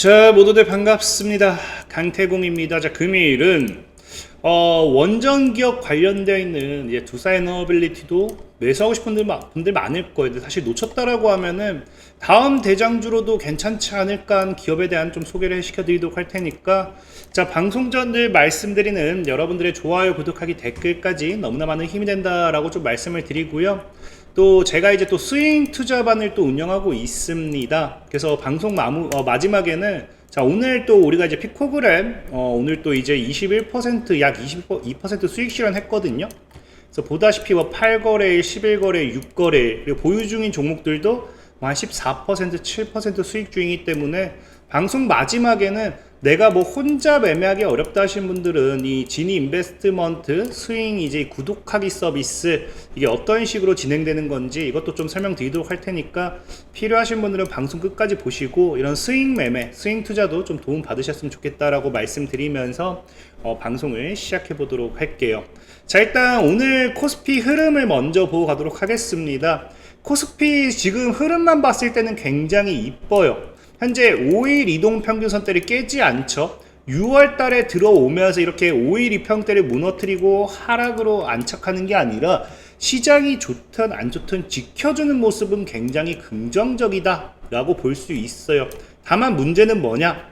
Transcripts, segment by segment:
자, 모두들 반갑습니다. 강태공입니다. 자, 금요일은 원전 기업 관련되어 있는 이제 두사에너빌리티도 매수하고 싶은 분들 많을 거예요. 근데 사실 놓쳤다라고 하면은 다음 대장주로도 괜찮지 않을까 하는 기업에 대한 좀 소개를 시켜드리도록 할 테니까, 자, 방송 전 늘 말씀드리는 여러분들의 좋아요, 구독하기, 댓글까지 너무나 많은 힘이 된다라고 좀 말씀을 드리고요. 또 제가 이제 또 스윙 투자반을 또 운영하고 있습니다. 그래서 방송 마지막에는, 자, 오늘 또 우리가 이제 피코그램 오늘 또 이제 21% 약 22% 수익 실현했거든요. 그래서 보다시피 뭐 8거래일, 11거래일, 6거래일, 그리고 보유 중인 종목들도 한 14%, 7% 수익 중이기 때문에 방송 마지막에는 내가 뭐 혼자 매매하기 어렵다 하신 분들은 이 지니 인베스트먼트 스윙 이제 구독하기 서비스, 이게 어떤 식으로 진행되는 건지 이것도 좀 설명드리도록 할 테니까, 필요하신 분들은 방송 끝까지 보시고 이런 스윙 매매, 스윙 투자도 좀 도움 받으셨으면 좋겠다라고 말씀드리면서 방송을 시작해 보도록 할게요. 자, 일단 오늘 코스피 흐름을 먼저 보고 가도록 하겠습니다. 코스피 지금 흐름만 봤을 때는 굉장히 이뻐요. 현재 5일 이동평균선대를 깨지 않죠. 6월 달에 들어오면서 이렇게 5일 이평대를 무너뜨리고 하락으로 안착하는 게 아니라 시장이 좋든 안 좋든 지켜주는 모습은 굉장히 긍정적이다 라고 볼 수 있어요. 다만 문제는 뭐냐,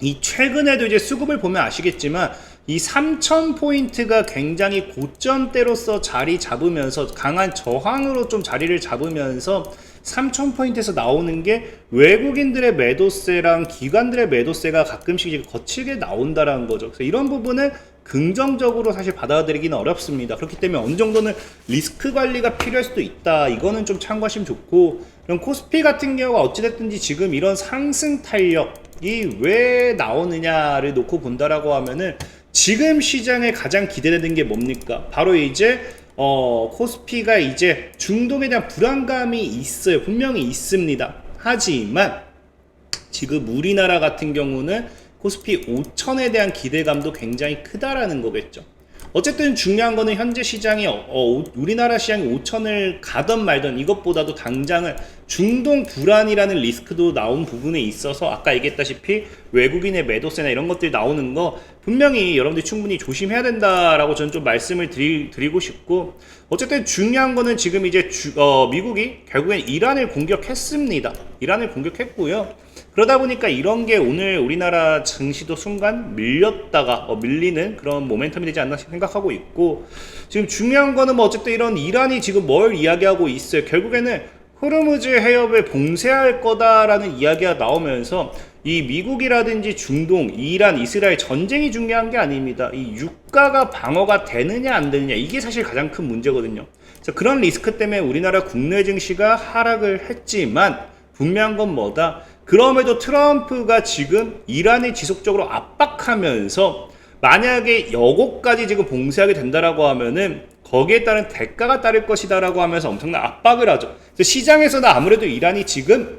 이 최근에도 이제 수급을 보면 아시겠지만 이 3000포인트가 굉장히 고점대로서 자리 잡으면서 강한 저항으로 좀 자리를 잡으면서 3000포인트에서 나오는 게 외국인들의 매도세랑 기관들의 매도세가 가끔씩 거칠게 나온다라는 거죠. 그래서 이런 부분을 긍정적으로 사실 받아들이기는 어렵습니다. 그렇기 때문에 어느 정도는 리스크 관리가 필요할 수도 있다. 이거는 좀 참고하시면 좋고, 그럼 코스피 같은 경우가 어찌됐든지 지금 이런 상승 탄력이 왜 나오느냐를 놓고 본다라고 하면은, 지금 시장에 가장 기대되는 게 뭡니까? 바로 이제 코스피가 이제 중동에 대한 불안감이 있어요. 분명히 있습니다. 하지만 지금 우리나라 같은 경우는 코스피 5천에 대한 기대감도 굉장히 크다라는 거겠죠. 어쨌든 중요한 거는 현재 시장이 우리나라 시장이 5천을 가던 말던 이것보다도 당장은 중동 불안이라는 리스크도 나온 부분에 있어서, 아까 얘기했다시피 외국인의 매도세나 이런 것들이 나오는 거 분명히 여러분들이 충분히 조심해야 된다라고 저는 좀 말씀을 드리고 싶고, 어쨌든 중요한 거는 지금 이제 미국이 결국엔 이란을 공격했습니다. 이란을 공격했고요. 그러다 보니까 이런 게 오늘 우리나라 증시도 순간 밀렸다가 밀리는 그런 모멘텀이 되지 않나 생각하고 있고, 지금 중요한 거는 뭐 어쨌든 이런 이란이 지금 뭘 이야기하고 있어요. 결국에는 호르무즈 해협을 봉쇄할 거다라는 이야기가 나오면서 이 미국이라든지 중동, 이란, 이스라엘 전쟁이 중요한 게 아닙니다. 이 유가가 방어가 되느냐 안 되느냐, 이게 사실 가장 큰 문제거든요. 그래서 그런 리스크 때문에 우리나라 국내 증시가 하락을 했지만 분명한 건 뭐다? 그럼에도 트럼프가 지금 이란을 지속적으로 압박하면서 만약에 여고까지 지금 봉쇄하게 된다라고 하면은 거기에 따른 대가가 따를 것이다 라고 하면서 엄청난 압박을 하죠. 그래서 시장에서는 아무래도 이란이 지금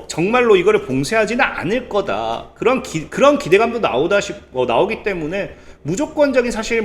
정말로 이거를 봉쇄하지는 않을 거다, 그런 기대감도 나오기 때문에 무조건적인 사실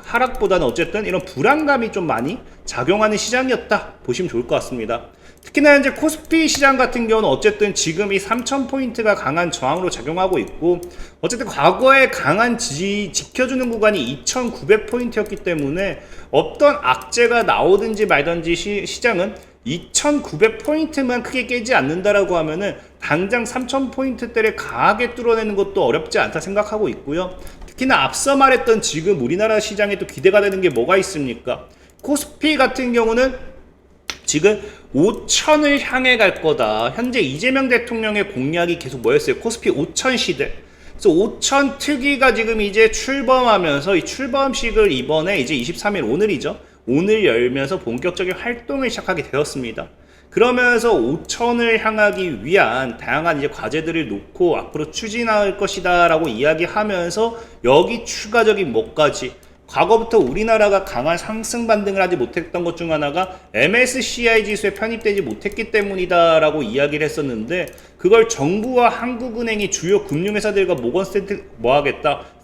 하락보다는 어쨌든 이런 불안감이 좀 많이 작용하는 시장이었다 보시면 좋을 것 같습니다. 특히나 이제 코스피 시장 같은 경우는 어쨌든 지금 이 3000포인트가 강한 저항으로 작용하고 있고, 어쨌든 과거에 강한 지켜주는 구간이 2900포인트였기 때문에 어떤 악재가 나오든지 말든지 시장은 2900포인트만 크게 깨지 않는다라고 하면은 당장 3000포인트대를 강하게 뚫어내는 것도 어렵지 않다 생각하고 있고요. 특히나 앞서 말했던 지금 우리나라 시장에 또 기대가 되는 게 뭐가 있습니까? 코스피 같은 경우는 지금 5천을 향해 갈 거다. 현재 이재명 대통령의 공약이 계속 뭐였어요? 코스피 5천 시대. 그래서 5천 특위가 지금 이제 출범하면서 이 출범식을 이번에 이제 23일 오늘이죠. 오늘 열면서 본격적인 활동을 시작하게 되었습니다. 그러면서 5천을 향하기 위한 다양한 이제 과제들을 놓고 앞으로 추진할 것이다 라고 이야기하면서, 여기 추가적인 뭐까지, 과거부터 우리나라가 강한 상승 반등을 하지 못했던 것 중 하나가 MSCI 지수에 편입되지 못했기 때문이다 라고 이야기를 했었는데, 그걸 정부와 한국은행이 주요 금융회사들과 모건 스탠리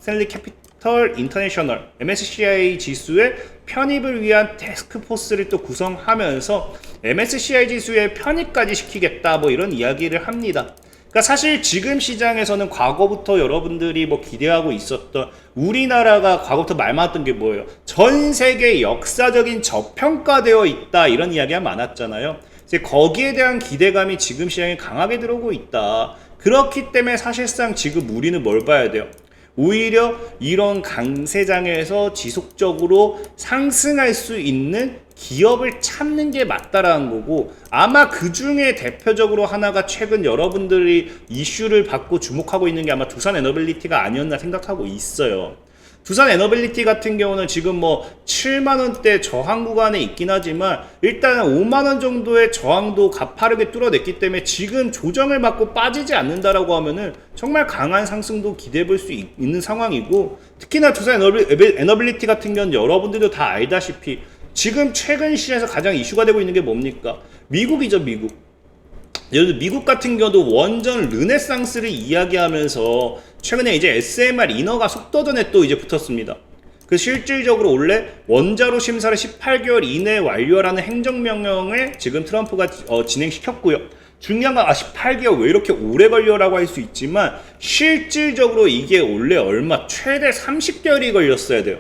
스탠리 캐피털 인터내셔널 MSCI 지수의 편입을 위한 태스크포스를 또 구성하면서 MSCI 지수에 편입까지 시키겠다 이런 이야기를 합니다. 그러니까 사실 지금 시장에서는 과거부터 여러분들이 뭐 기대하고 있었던 우리나라가 과거부터 말 많았던 게 뭐예요? 전 세계 역사적인 저평가되어 있다 이런 이야기가 많았잖아요. 이제 거기에 대한 기대감이 지금 시장에 강하게 들어오고 있다. 그렇기 때문에 사실상 지금 우리는 뭘 봐야 돼요? 오히려 이런 강세장에서 지속적으로 상승할 수 있는 기업을 찾는 게 맞다라는 거고, 아마 그 중에 대표적으로 하나가 최근 여러분들이 이슈를 받고 주목하고 있는 게 아마 두산 에너빌리티가 아니었나 생각하고 있어요. 두산 에너빌리티 같은 경우는 지금 뭐 7만원대 저항 구간에 있긴 하지만 일단은 5만원 정도의 저항도 가파르게 뚫어냈기 때문에 지금 조정을 받고 빠지지 않는다라고 하면은 정말 강한 상승도 기대해 볼 수 있는 상황이고, 특히나 두산 에너빌리티 같은 경우는 여러분들도 다 알다시피 지금 최근 시장에서 가장 이슈가 되고 있는 게 뭡니까? 미국이죠, 미국. 예를 들어 미국 같은 경우도 원전 르네상스를 이야기하면서 최근에 이제 SMR 인허가 속도전에 또 이제 붙었습니다. 그 실질적으로 원래 원자로 심사를 18개월 이내에 완료하라는 행정명령을 지금 트럼프가 진행시켰고요. 중요한 건 18개월 왜 이렇게 오래 걸려라고 할 수 있지만 실질적으로 이게 원래 최대 30개월이 걸렸어야 돼요.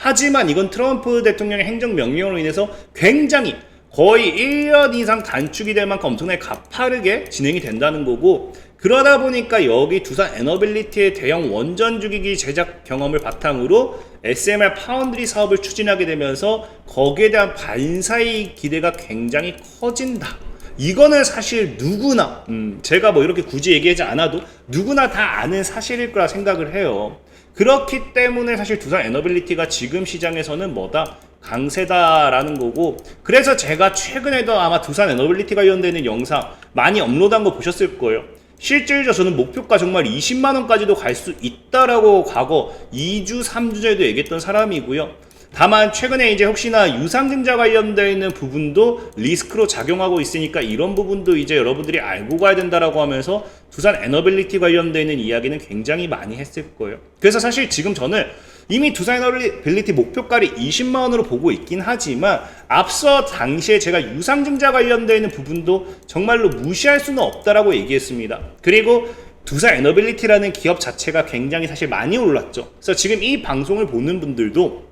하지만 이건 트럼프 대통령의 행정명령으로 인해서 굉장히 거의 1년 이상 단축이 될 만큼 엄청나게 가파르게 진행이 된다는 거고, 그러다 보니까 여기 두산 에너빌리티의 대형 원전 주기기 제작 경험을 바탕으로 SMR 파운드리 사업을 추진하게 되면서 거기에 대한 반사의 기대가 굉장히 커진다. 이거는 사실 누구나 제가 뭐 이렇게 굳이 얘기하지 않아도 누구나 다 아는 사실일 거라 생각을 해요. 그렇기 때문에 사실 두산 에너빌리티가 지금 시장에서는 뭐다? 강세다라는 거고, 그래서 제가 최근에도 아마 두산 에너빌리티 관련되는 영상 많이 업로드한 거 보셨을 거예요. 실질적으로 저는 목표가 정말 20만원까지도 갈 수 있다라고 과거 2주, 3주 전에도 얘기했던 사람이고요. 다만 최근에 이제 혹시나 유상증자 관련되어 있는 부분도 리스크로 작용하고 있으니까 이런 부분도 이제 여러분들이 알고 가야 된다라고 하면서 두산 에너빌리티 관련되어 있는 이야기는 굉장히 많이 했을 거예요. 그래서 사실 지금 저는 이미 두산 에너빌리티 목표가를 20만원으로 보고 있긴 하지만 앞서 당시에 제가 유상증자 관련되어 있는 부분도 정말로 무시할 수는 없다라고 얘기했습니다. 그리고 두산 에너빌리티라는 기업 자체가 굉장히 사실 많이 올랐죠. 그래서 지금 이 방송을 보는 분들도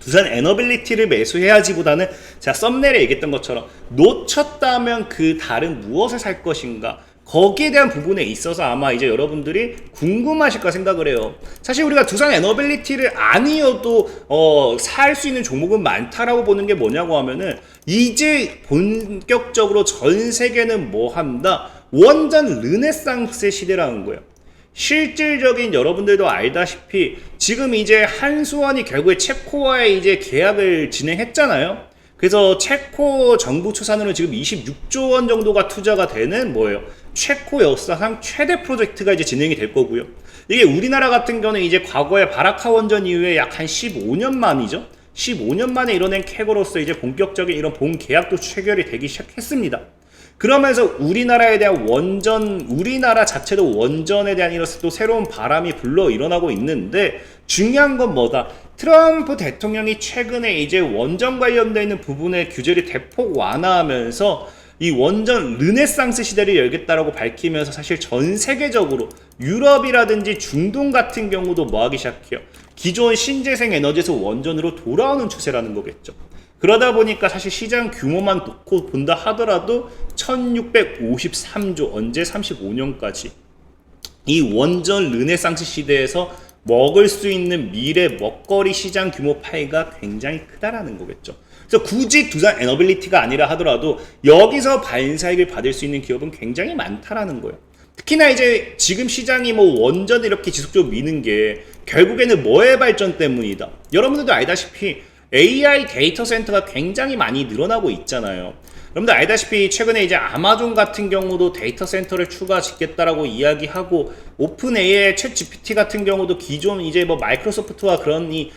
두산 에너빌리티를 매수해야지보다는 제가 썸네일에 얘기했던 것처럼 놓쳤다면 그 다른 무엇을 살 것인가, 거기에 대한 부분에 있어서 아마 이제 여러분들이 궁금하실까 생각을 해요. 사실 우리가 두산 에너빌리티를 아니어도 살 수 있는 종목은 많다라고 보는 게 뭐냐고 하면은 이제 본격적으로 전 세계는 뭐 한다? 원전 르네상스 시대라는 거예요. 실질적인 여러분들도 알다시피 지금 이제 한수원이 결국에 체코와의 이제 계약을 진행했잖아요. 그래서 체코 정부 추산으로 지금 26조 원 정도가 투자가 되는 뭐예요? 체코 역사상 최대 프로젝트가 이제 진행이 될 거고요. 이게 우리나라 같은 경우는 이제 과거에 바라카 원전 이후에 약 한 15년 만이죠. 15년 만에 이뤄낸 캐거로서 이제 본격적인 이런 본 계약도 체결이 되기 시작했습니다. 그러면서 우리나라에 대한 우리나라 자체도 원전에 대한 이런 또 새로운 바람이 불러 일어나고 있는데, 중요한 건 뭐다? 트럼프 대통령이 최근에 이제 원전 관련되어 있는 부분의 규제를 대폭 완화하면서 이 원전 르네상스 시대를 열겠다라고 밝히면서 사실 전 세계적으로 유럽이라든지 중동 같은 경우도 뭐 하기 시작해요? 기존 신재생 에너지에서 원전으로 돌아오는 추세라는 거겠죠. 그러다 보니까 사실 시장 규모만 놓고 본다 하더라도 1653조, 언제 35년까지 이 원전 르네상스 시대에서 먹을 수 있는 미래 먹거리 시장 규모 파이가 굉장히 크다라는 거겠죠. 그래서 굳이 두산 에너빌리티가 아니라 하더라도 여기서 반사익을 받을 수 있는 기업은 굉장히 많다라는 거예요. 특히나 이제 지금 시장이 뭐 원전 이렇게 지속적으로 미는 게 결국에는 뭐의 발전 때문이다. 여러분들도 알다시피 AI 데이터 센터가 굉장히 많이 늘어나고 있잖아요. 여러분들 알다시피 최근에 이제 아마존 같은 경우도 데이터 센터를 추가 짓겠다라고 이야기하고, 오픈 AI 챗 GPT 같은 경우도 기존 이제 뭐 마이크로소프트와 그런 이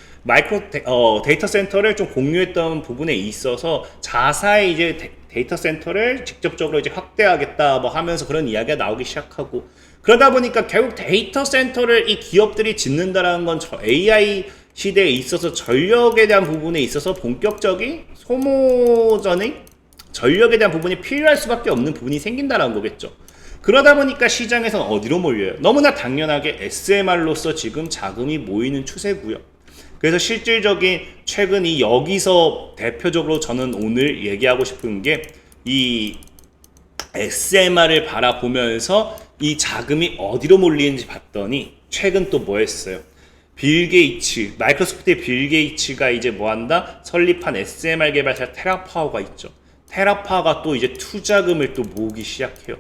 데이터 센터를 좀 공유했던 부분에 있어서 자사의 이제 데이터 센터를 직접적으로 이제 확대하겠다 뭐 하면서 그런 이야기가 나오기 시작하고, 그러다 보니까 결국 데이터 센터를 이 기업들이 짓는다라는 건 AI 시대에 있어서 전력에 대한 부분에 있어서 본격적인 소모전의 전력에 대한 부분이 필요할 수밖에 없는 부분이 생긴다는 거겠죠. 그러다 보니까 시장에서는 어디로 몰려요? 너무나 당연하게 SMR로서 지금 자금이 모이는 추세고요. 그래서 실질적인 최근이 여기서 대표적으로 저는 오늘 얘기하고 싶은 게 이 SMR을 바라보면서 이 자금이 어디로 몰리는지 봤더니 최근 또 뭐 했어요? 빌 게이츠, 마이크로소프트의 빌 게이츠가 이제 뭐 한다? 설립한 SMR 개발사 테라파워가 있죠. 테라파워가 또 이제 투자금을 또 모으기 시작해요.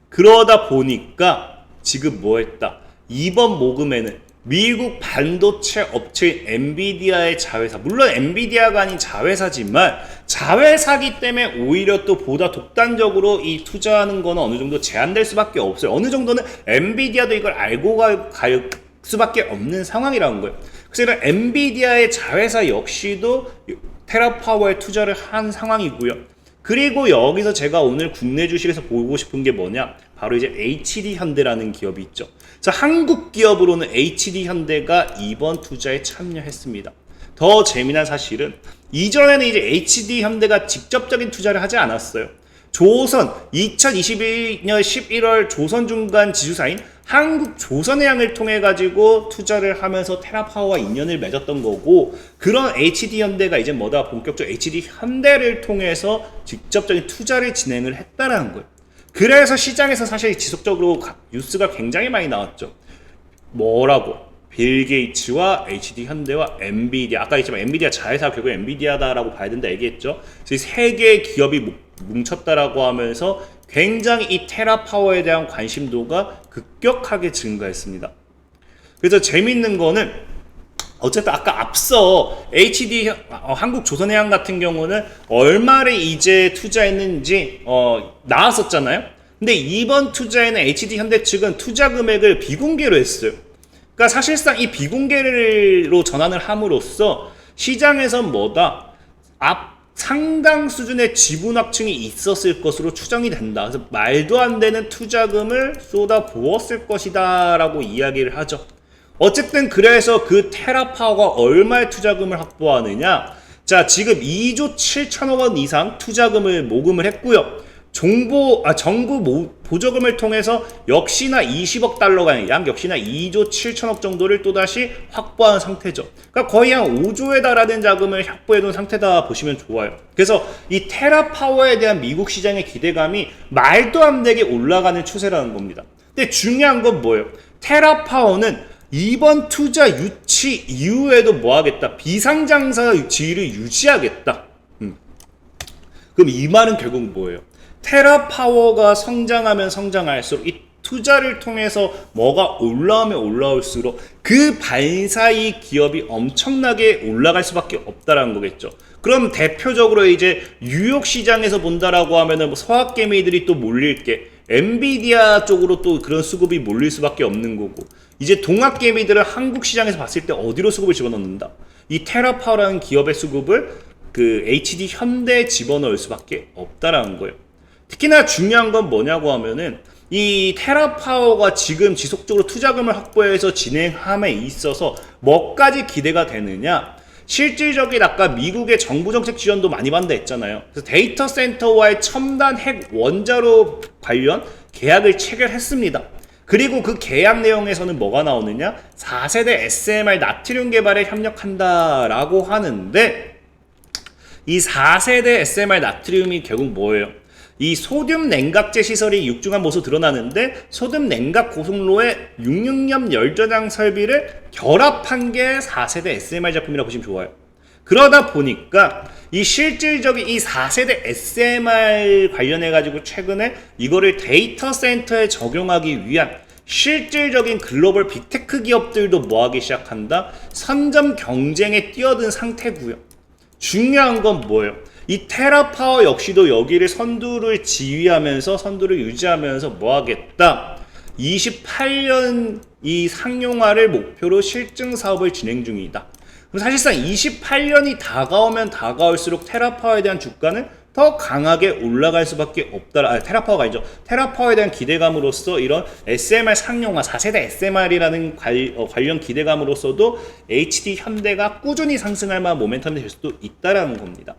그러다 보니까 지금 뭐 했다? 이번 모금에는 미국 반도체 업체인 엔비디아의 자회사, 물론 엔비디아가 아닌 자회사지만 자회사기 때문에 오히려 또 보다 독단적으로 이 투자하는 거는 어느 정도 제한될 수밖에 없어요. 어느 정도는 엔비디아도 이걸 알고 갈 수밖에 없는 상황이라는 거예요. 그래서 이런 엔비디아의 자회사 역시도 테라파워에 투자를 한 상황이고요. 그리고 여기서 제가 오늘 국내 주식에서 보고 싶은 게 뭐냐? 바로 이제 HD현대라는 기업이 있죠. 그래서 한국 기업으로는 HD현대가 이번 투자에 참여했습니다. 더 재미난 사실은 이전에는 이제 HD현대가 직접적인 투자를 하지 않았어요. 조선 2021년 11월 조선중간 지주사인 한국조선해양을 통해 가지고 투자를 하면서 테라파워와 인연을 맺었던 거고, 그런 HD현대가 이제 뭐다? 본격적 HD현대를 통해서 직접적인 투자를 진행을 했다라는 거예요. 그래서 시장에서 사실 지속적으로 뉴스가 굉장히 많이 나왔죠. 뭐라고? 빌 게이츠와 HD현대와 엔비디아, 아까 했지만 엔비디아 자회사 결국 엔비디아다라고 봐야 된다 얘기했죠. 그래서 세 개의 기업이 뭉쳤다라고 하면서 굉장히 이 테라파워에 대한 관심도가 급격하게 증가했습니다. 그래서 재밌는 거는 어쨌든 아까 앞서 한국조선해양 같은 경우는 얼마를 이제 투자했는지 나왔었잖아요. 근데 이번 투자에는 HD현대 측은 투자 금액을 비공개로 했어요. 그러니까 사실상 이 비공개로 전환을 함으로써 시장에선 뭐다? 상당 수준의 지분 확충이 있었을 것으로 추정이 된다. 그래서 말도 안 되는 투자금을 쏟아 부었을 것이다 라고 이야기를 하죠. 어쨌든 그래서 그 테라파워가 얼마의 투자금을 확보하느냐? 자, 지금 2조 7천억 원 이상 투자금을 모금을 했고요. 정부 보조금을 통해서 역시나 20억 달러가 약 역시나 2조 7천억 정도를 또다시 확보한 상태죠. 그러니까 거의 한 5조에 달하는 자금을 확보해 놓은 상태다 보시면 좋아요. 그래서 이 테라파워에 대한 미국 시장의 기대감이 말도 안 되게 올라가는 추세라는 겁니다. 근데 중요한 건 뭐예요? 테라파워는 이번 투자 유치 이후에도 뭐 하겠다? 비상장사 지위를 유지하겠다. 그럼 이 말은 결국 뭐예요? 테라파워가 성장하면 성장할수록 이 투자를 통해서 뭐가 올라오면 올라올수록 그 반사이 기업이 엄청나게 올라갈 수밖에 없다라는 거겠죠. 그럼 대표적으로 이제 뉴욕 시장에서 본다라고 하면은 뭐 서학개미들이 또 몰릴 게 엔비디아 쪽으로 또 그런 수급이 몰릴 수밖에 없는 거고, 이제 동학개미들은 한국 시장에서 봤을 때 어디로 수급을 집어넣는다? 이 테라파워라는 기업의 수급을 그 HD현대에 집어넣을 수밖에 없다라는 거예요. 특히나 중요한 건 뭐냐고 하면은 이 테라파워가 지금 지속적으로 투자금을 확보해서 진행함에 있어서 뭐까지 기대가 되느냐? 실질적인 아까 미국의 정부 정책 지원도 많이 받는다 했잖아요. 그래서 데이터 센터와의 첨단 핵 원자로 관련 계약을 체결했습니다. 그리고 그 계약 내용에서는 뭐가 나오느냐? 4세대 SMR 나트륨 개발에 협력한다라고 하는데, 이 4세대 SMR 나트륨이 결국 뭐예요? 이 소듐 냉각제 시설이 육중한 모습 드러나는데, 소듐 냉각 고속로에 66년 열저장 설비를 결합한 게 4세대 SMR 제품이라고 보시면 좋아요. 그러다 보니까 이 실질적인 이 4세대 SMR 관련해가지고 최근에 이거를 데이터 센터에 적용하기 위한 실질적인 글로벌 빅테크 기업들도 뭐하기 시작한다? 선점 경쟁에 뛰어든 상태고요. 중요한 건 뭐예요? 이 테라파워 역시도 여기를 선두를 지휘하면서 선두를 유지하면서 뭐 하겠다? 28년 이 상용화를 목표로 실증 사업을 진행 중이다. 그럼 사실상 28년이 다가오면 다가올수록 테라파워에 대한 주가는 더 강하게 올라갈 수밖에 없다. 테라파워가 아니죠. 테라파워에 대한 기대감으로써 이런 SMR 상용화, 4세대 SMR이라는 관련 기대감으로써도 HD현대가 꾸준히 상승할 만한 모멘텀이 될 수도 있다라는 겁니다.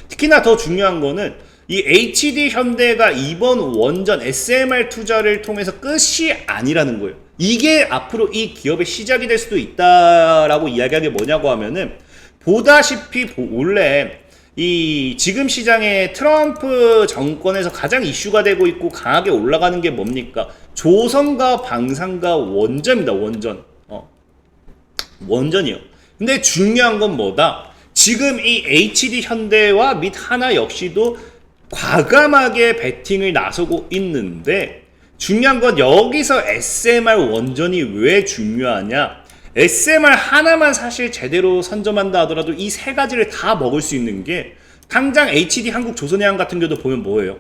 특히나 더 중요한 거는 이 HD 현대가 이번 원전 SMR 투자를 통해서 끝이 아니라는 거예요. 이게 앞으로 이 기업의 시작이 될 수도 있다라고 이야기한 게 뭐냐고 하면은, 보다시피 원래 이 지금 시장에 트럼프 정권에서 가장 이슈가 되고 있고 강하게 올라가는 게 뭡니까? 조선과 방산과 원전입니다. 원전이요. 근데 중요한 건 뭐다? 지금 이 HD 현대와 및 하나 역시도 과감하게 베팅을 나서고 있는데, 중요한 건 여기서 SMR 원전이 왜 중요하냐? SMR 하나만 사실 제대로 선점한다 하더라도 이 세 가지를 다 먹을 수 있는 게, 당장 HD 한국조선해양 같은 경우도 보면 뭐예요?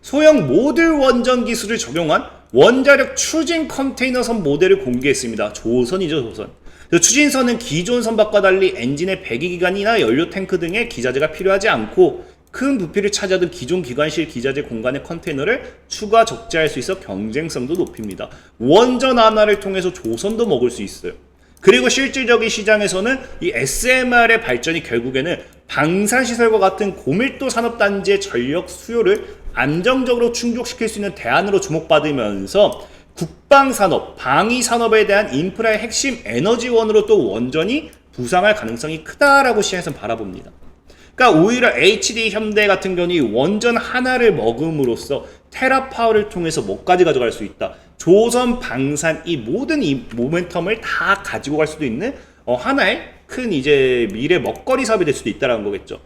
소형 모듈 원전 기술을 적용한 원자력 추진 컨테이너선 모델을 공개했습니다. 조선이죠, 조선. 추진선은 기존 선박과 달리 엔진의 배기기관이나 연료 탱크 등의 기자재가 필요하지 않고 큰 부피를 차지하던 기존 기관실 기자재 공간의 컨테이너를 추가 적재할 수 있어 경쟁성도 높입니다. 원전 하나를 통해서 조선도 먹을 수 있어요. 그리고 실질적인 시장에서는 이 SMR의 발전이 결국에는 방산시설과 같은 고밀도 산업단지의 전력 수요를 안정적으로 충족시킬 수 있는 대안으로 주목받으면서 국방산업, 방위산업에 대한 인프라의 핵심 에너지원으로 또 원전이 부상할 가능성이 크다라고 시장에서는 바라봅니다. 그러니까 오히려 HD 현대 같은 경우는 원전 하나를 먹음으로써 테라파워를 통해서 뭐까지 가져갈 수 있다. 조선, 방산, 이 모든 이 모멘텀을 다 가지고 갈 수도 있는 하나의 큰 이제 미래 먹거리 사업이 될 수도 있다라는 거겠죠.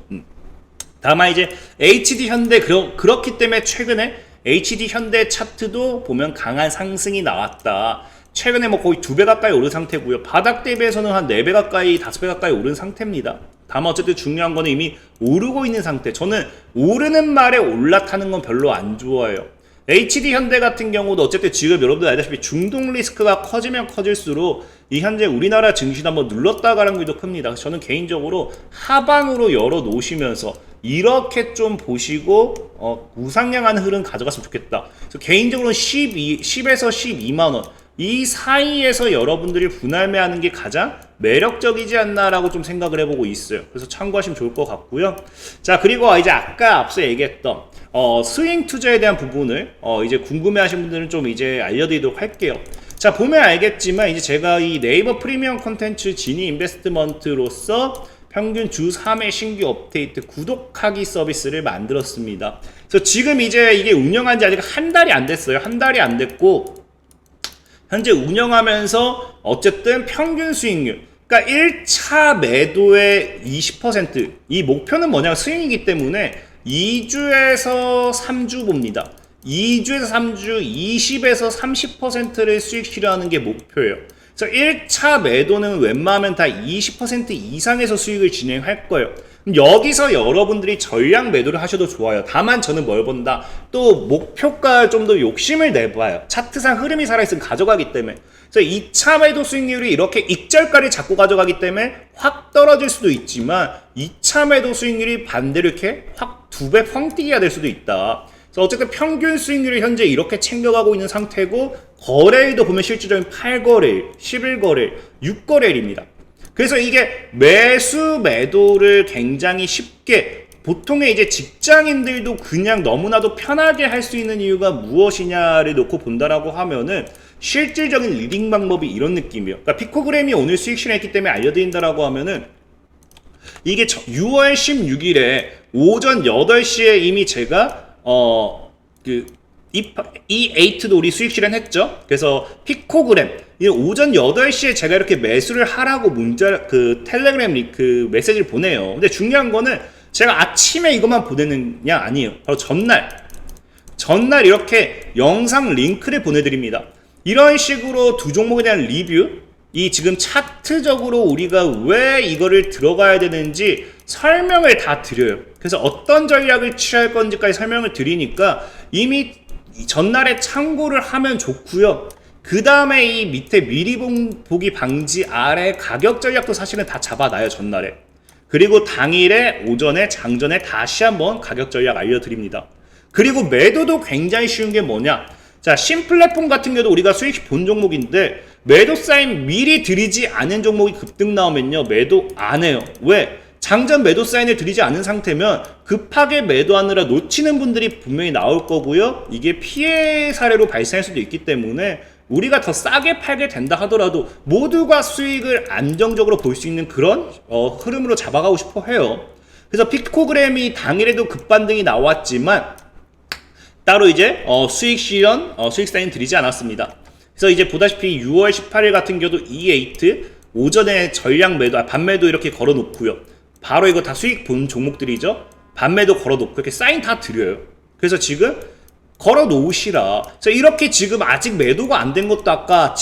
다만 이제 HD 현대 그렇기 때문에 최근에 HD 현대 차트도 보면 강한 상승이 나왔다. 최근에 뭐 거의 2배 가까이 오른 상태고요. 바닥 대비해서는 한 4배 가까이, 5배 가까이 오른 상태입니다. 다만 어쨌든 중요한 거는 이미 오르고 있는 상태. 저는 오르는 말에 올라타는 건 별로 안 좋아해요. HD 현대 같은 경우도 어쨌든 지금 여러분들 알다시피 중동 리스크가 커지면 커질수록 이 현재 우리나라 증시도 한번 눌렀다 가는 것도 큽니다. 저는 개인적으로 하방으로 열어 놓으시면서 이렇게 좀 보시고 우상향한 흐름 가져갔으면 좋겠다. 그래서 개인적으로는 10에서 12만원 이 사이에서 여러분들이 분할매하는 게 가장 매력적이지 않나라고 좀 생각을 해보고 있어요. 그래서 참고하시면 좋을 것 같고요. 자, 그리고 이제 아까 앞서 얘기했던 스윙 투자에 대한 부분을 이제 궁금해하신 분들은 좀 이제 알려드리도록 할게요. 자, 보면 알겠지만 이제 제가 이 네이버 프리미엄 콘텐츠 지니 인베스트먼트로서 평균 주 3회 신규 업데이트 구독하기 서비스를 만들었습니다. 그래서 지금 이제 이게 운영한 지 아직 한 달이 안 됐어요. 한 달이 안 됐고 현재 운영하면서 어쨌든 평균 수익률, 그러니까 1차 매도의 20%, 이 목표는 뭐냐, 스윙이기 때문에 2주에서 3주 봅니다. 2주에서 3주 20에서 30%를 수익 실현하는 게 목표예요. 그래서 1차 매도는 웬만하면 다 20% 이상에서 수익을 진행할 거예요. 그럼 여기서 여러분들이 전량 매도를 하셔도 좋아요. 다만 저는 뭘 본다? 또 목표가 좀 더 욕심을 내봐요. 차트상 흐름이 살아있으면 가져가기 때문에. 그래서 2차 매도 수익률이 이렇게 익절가를 잡고 가져가기 때문에 확 떨어질 수도 있지만 2차 매도 수익률이 반대로 이렇게 확 2배 펑뛰기가 될 수도 있다. 그래서 어쨌든 평균 수익률을 현재 이렇게 챙겨가고 있는 상태고, 거래일도 보면 실질적인 8거래일, 11거래일, 6거래일입니다. 그래서 이게 매수 매도를 굉장히 쉽게, 보통의 이제 직장인들도 그냥 너무나도 편하게 할 수 있는 이유가 무엇이냐를 놓고 본다라고 하면은 실질적인 리딩 방법이 이런 느낌이에요. 그러니까 피코그램이 오늘 수익 실현했기 때문에 알려드린다라고 하면은 이게 6월 16일에 오전 8시에 이미 제가 E8도 우리 수익 실현했죠. 그래서 피코그램 오전 8시에 제가 이렇게 매수를 하라고 문자 텔레그램 메시지를 보내요. 근데 중요한 거는 제가 아침에 이것만 보내느냐 아니에요. 바로 전날 이렇게 영상 링크를 보내드립니다. 이런 식으로 두 종목에 대한 리뷰, 이 지금 차트적으로 우리가 왜 이거를 들어가야 되는지 설명을 다 드려요. 그래서 어떤 전략을 취할 건지까지 설명을 드리니까 이미 전날에 참고를 하면 좋고요. 그 다음에 이 밑에 미리 보기 방지 아래 가격 전략도 사실은 다 잡아놔요, 전날에. 그리고 당일에 오전에 장전에 다시 한번 가격 전략 알려드립니다. 그리고 매도도 굉장히 쉬운 게 뭐냐, 자, 신플랫폼 같은 경우도 우리가 수익 본 종목인데 매도 사인 미리 드리지 않은 종목이 급등 나오면요 매도 안 해요. 왜? 장전 매도 사인을 드리지 않은 상태면 급하게 매도하느라 놓치는 분들이 분명히 나올 거고요. 이게 피해 사례로 발생할 수도 있기 때문에 우리가 더 싸게 팔게 된다 하더라도 모두가 수익을 안정적으로 볼 수 있는 그런 흐름으로 잡아가고 싶어 해요. 그래서 피코그램이 당일에도 급반등이 나왔지만 따로 이제 수익 실현, 수익 사인 드리지 않았습니다. 그래서 이제 보다시피 6월 18일 같은 경우도 E8 오전에 전량 매도, 반매도 이렇게 걸어 놓고요. 바로 이거 다 수익 본 종목들이죠. 반매도 걸어 놓고 이렇게 사인 다 드려요. 그래서 지금 걸어 놓으시라. 그래서 이렇게 지금 아직 매도가 안 된 것도 아까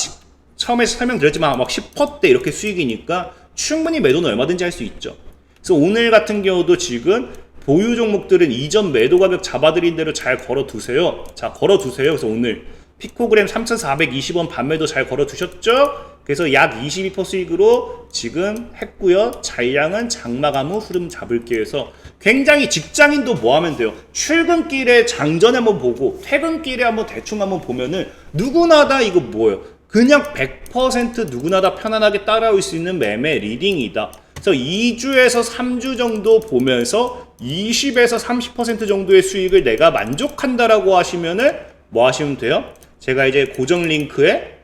처음에 설명드렸지만 막 10%대 이렇게 수익이니까 충분히 매도는 얼마든지 할 수 있죠. 그래서 오늘 같은 경우도 지금 보유 종목들은 이전 매도 가격 잡아드린 대로 잘 걸어 두세요. 자, 걸어 두세요. 그래서 오늘 피코그램 3,420원 반매도 잘 걸어 두셨죠? 그래서 약 22% 수익으로 지금 했고요. 잔량은 장마감 후 흐름 잡을게요. 해서 굉장히 직장인도 뭐 하면 돼요? 출근길에 장전에 한번 보고 퇴근길에 한번 대충 한번 보면은 누구나 다 이거 뭐예요? 그냥 100% 누구나 다 편안하게 따라올 수 있는 매매 리딩이다. 그래서 2주에서 3주 정도 보면서 20에서 30% 정도의 수익을 내가 만족한다라고 하시면은 뭐 하시면 돼요? 제가 이제 고정 링크에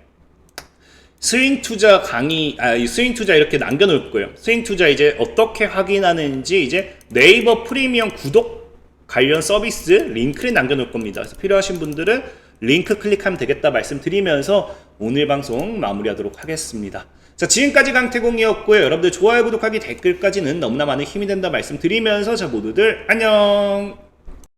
스윙 투자 강의, 스윙 투자 이렇게 남겨놓을 거예요. 스윙 투자 이제 어떻게 확인하는지 이제 네이버 프리미엄 구독 관련 서비스 링크를 남겨놓을 겁니다. 그래서 필요하신 분들은 링크 클릭하면 되겠다 말씀드리면서 오늘 방송 마무리하도록 하겠습니다. 자, 지금까지 강태공이었고요. 여러분들 좋아요, 구독하기, 댓글까지는 너무나 많은 힘이 된다 말씀드리면서 자, 모두들 안녕!